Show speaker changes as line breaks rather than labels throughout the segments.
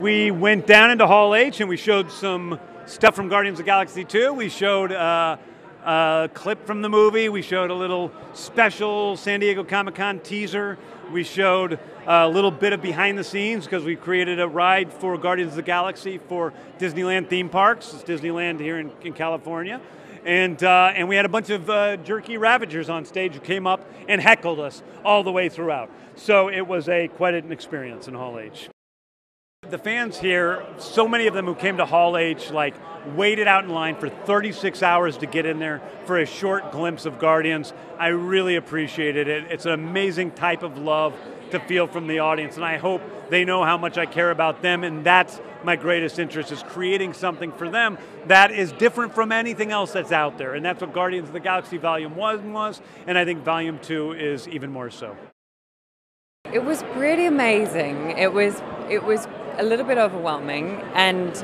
We went down into Hall H and we showed some stuff from Guardians of the Galaxy 2. We showed a clip from the movie. We showed a little special San Diego Comic-Con teaser. We showed a little bit of behind the scenes because we created a ride for Guardians of the Galaxy for Disneyland theme parks. It's Disneyland here in California. And we had a bunch of jerky Ravagers on stage who came up and heckled us all the way throughout. So it was quite an experience in Hall H. The fans here, so many of them who came to Hall H, waited out in line for 36 hours to get in there for a short glimpse of Guardians. I really appreciated it. It's an amazing type of love to feel from the audience, and I hope they know how much I care about them, and that's my greatest interest, is creating something for them that is different from anything else that's out there, and that's what Guardians of the Galaxy Volume 1 was, and I think Volume 2 is even more so.
It was pretty amazing. It was a little bit overwhelming and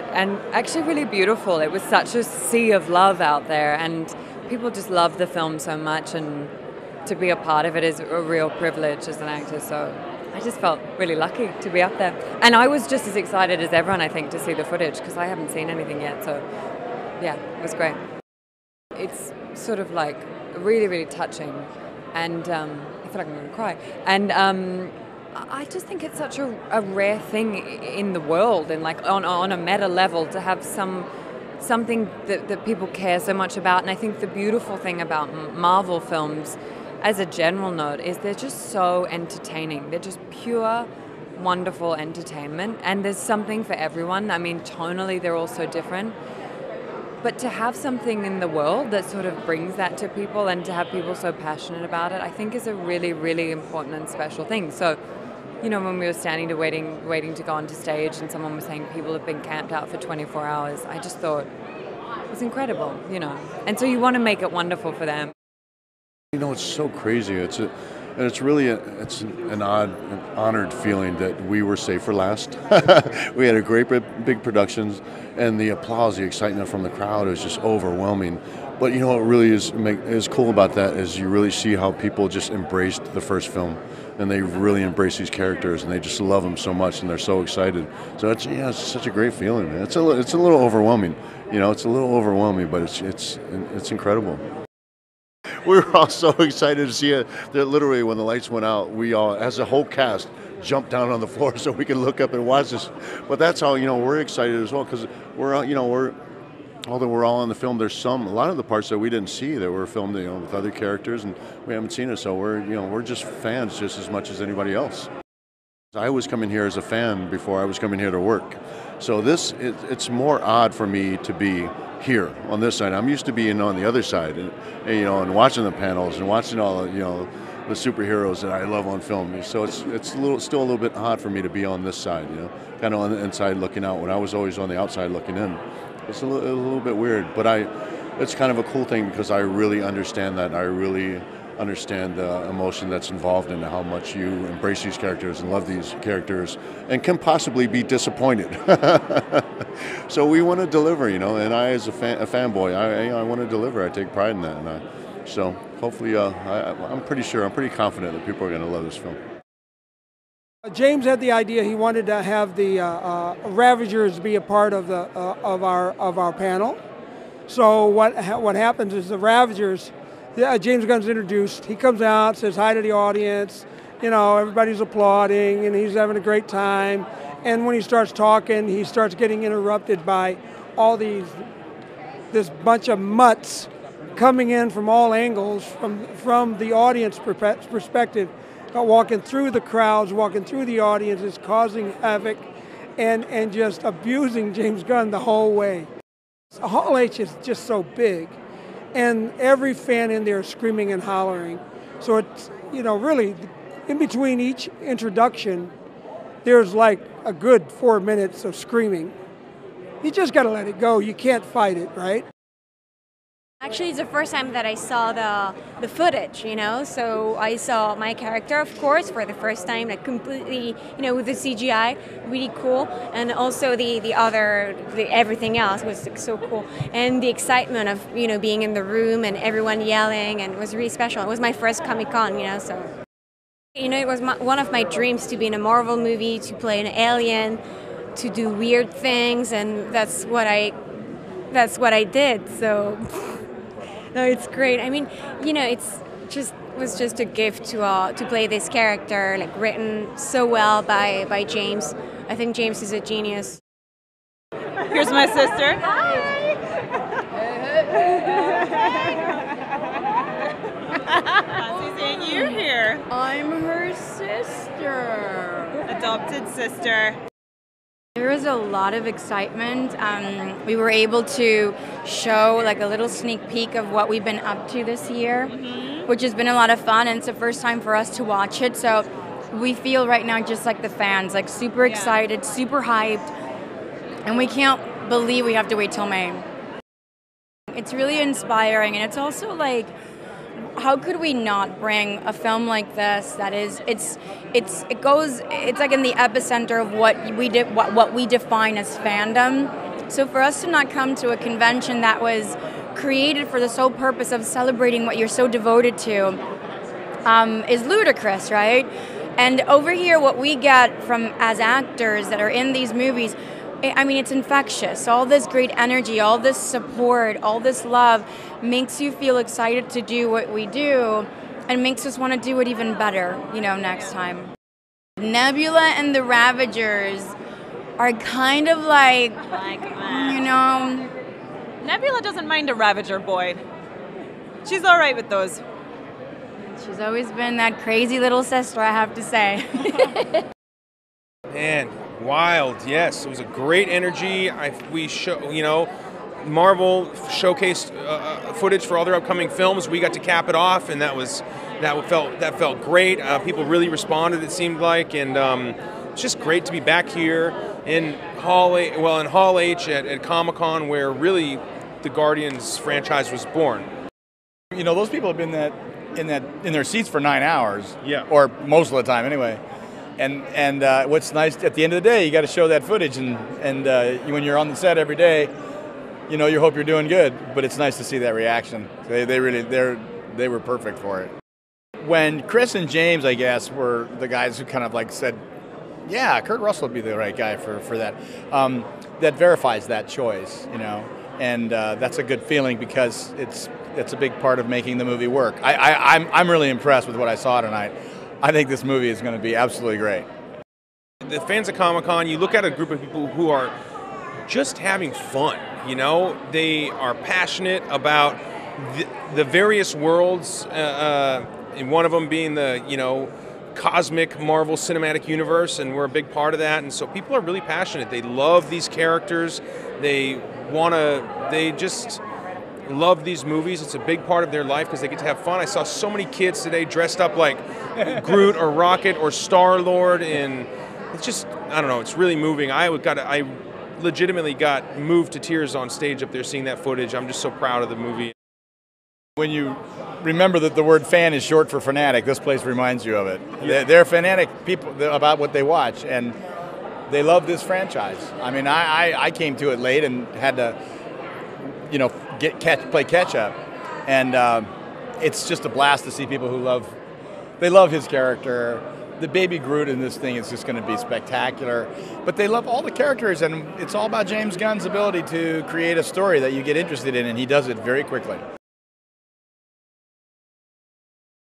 actually really beautiful. It was such a sea of love out there, and people just love the film so much, and to be a part of it is a real privilege as an actor. So I just felt really lucky to be up there. And I was just as excited as everyone, I think, to see the footage, because I haven't seen anything yet. So yeah, it was great. It's sort of really, really touching, and I feel like I'm going to cry. And I just think it's such a rare thing in the world, and on a meta level, to have something that people care so much about. And I think the beautiful thing about Marvel films, as a general note, is they're just so entertaining. They're just pure, wonderful entertainment, and there's something for everyone. I mean, tonally they're all so different. But to have something in the world that sort of brings that to people, and to have people so passionate about it, I think is a really, really important and special thing. So, you know, when we were standing waiting to go onto stage, and someone was saying people have been camped out for 24 hours, I just thought it was incredible, you know. And so you want to make it wonderful for them.
You know, it's so crazy. It's really an honored feeling that we were saved for last. We had a great big productions, and the applause, the excitement from the crowd is just overwhelming. But you know what really is cool about that is you really see how people just embraced the first film, and they really embrace these characters, and they just love them so much, and they're so excited. So it's such a great feeling, man. It's a little overwhelming, you know. It's a little overwhelming, but it's incredible. We were all so excited to see it that literally when the lights went out, we all, as a whole cast, jumped down on the floor so we could look up and watch this. But that's how, you know, we're excited as well, because although we're all on the film, there's a lot of the parts that we didn't see that were filmed, you know, with other characters, and we haven't seen it. So we're just fans just as much as anybody else. I was coming here as a fan before I was coming here to work. So it's more odd for me to be here on this side. I'm used to being on the other side, and watching the panels and watching all the superheroes that I love on film. So it's still a little bit odd for me to be on this side, you know, kind of on the inside looking out when I was always on the outside looking in. It's a little bit weird, but it's kind of a cool thing because I really understand that. I really understand the emotion that's involved in how much you embrace these characters and love these characters and can possibly be disappointed. So we want to deliver, you know, and I, as a fanboy, I want to deliver. I take pride in that, and so hopefully I'm pretty confident that people are going to love this film.
James had the idea. He wanted to have the Ravagers be a part of our panel. So what happens is the Ravagers, James Gunn's introduced. He comes out, says hi to the audience. You know, everybody's applauding, and he's having a great time. And when he starts talking, he starts getting interrupted by all this bunch of mutts coming in from all angles, from the audience perspective, walking through the crowds, walking through the audiences, causing havoc, and just abusing James Gunn the whole way. Hall H is just so big, and every fan in there is screaming and hollering. So it's, you know, really, in between each introduction, there's like a good 4 minutes of screaming. You just got to let it go. You can't fight it, right?
Actually, it's the first time that I saw the footage, you know, so I saw my character, of course, for the first time, like completely, you know, with the CGI, really cool, and also the everything else was like, so cool, and the excitement of, you know, being in the room and everyone yelling, and it was really special. It was my first Comic-Con, you know, so, you know, it was one of my dreams to be in a Marvel movie, to play an alien, to do weird things, and that's what I did. So no, it's great. I mean, you know, was just a gift to play this character, like written so well by James. I think James is a genius.
Here's my sister. Hi. Fancy seeing you here.
I'm her sister.
Adopted sister.
There was a lot of excitement. We were able to show like a little sneak peek of what we've been up to this year, which has been a lot of fun, and it's the first time for us to watch it. So we feel right now just like the fans, like super excited, super hyped, and we can't believe we have to wait till May. It's really inspiring, and it's also like, how could we not bring a film like this that is it's like in the epicenter of what we define as fandom. So for us to not come to a convention that was created for the sole purpose of celebrating what you're so devoted to is ludicrous, right? And over here, what we get from as actors that are in these movies, I mean, it's infectious. All this great energy, all this support, all this love makes you feel excited to do what we do and makes us want to do it even better, you know, next time. Nebula and the Ravagers are kind of like, you know...
Nebula doesn't mind a Ravager, Boyd. She's all right with those.
She's always been that crazy little sister, I have to say.
Man, wild, yes. It was a great energy. Marvel showcased footage for all their upcoming films. We got to cap it off, and that felt great. People really responded, it seemed like, and it's just great to be back here in Hall H at Comic-Con, where really the Guardians franchise was born.
You know, those people have been in their seats for 9 hours, or most of the time anyway. And what's nice at the end of the day, you got to show that footage, and when you're on the set every day, you know, you hope you're doing good. But it's nice to see that reaction. They were perfect for it. When Chris and James, I guess, were the guys who kind of like said, yeah, Kurt Russell would be the right guy for that. That verifies that choice, you know, and that's a good feeling because it's a big part of making the movie work. I'm really impressed with what I saw tonight. I think this movie is going to be absolutely great.
The fans of Comic-Con, you look at a group of people who are just having fun, you know? They are passionate about the various worlds, and one of them being the, you know, cosmic Marvel Cinematic Universe, and we're a big part of that, and so people are really passionate. They love these characters. They just love these movies. It's a big part of their life because they get to have fun. I saw so many kids today dressed up like Groot or Rocket or Star-Lord, and it's just, I don't know, it's really moving. I legitimately got moved to tears on stage up there seeing that footage. I'm just so proud of the movie.
When you remember that the word fan is short for fanatic, this place reminds you of it. Yeah. They're fanatic people about what they watch, and they love this franchise. I mean, I came to it late and had to, you know, play catch up, and it's just a blast to see people who love his character. The baby Groot in this thing is just going to be spectacular, but they love all the characters, and it's all about James Gunn's ability to create a story that you get interested in, and he does it very quickly.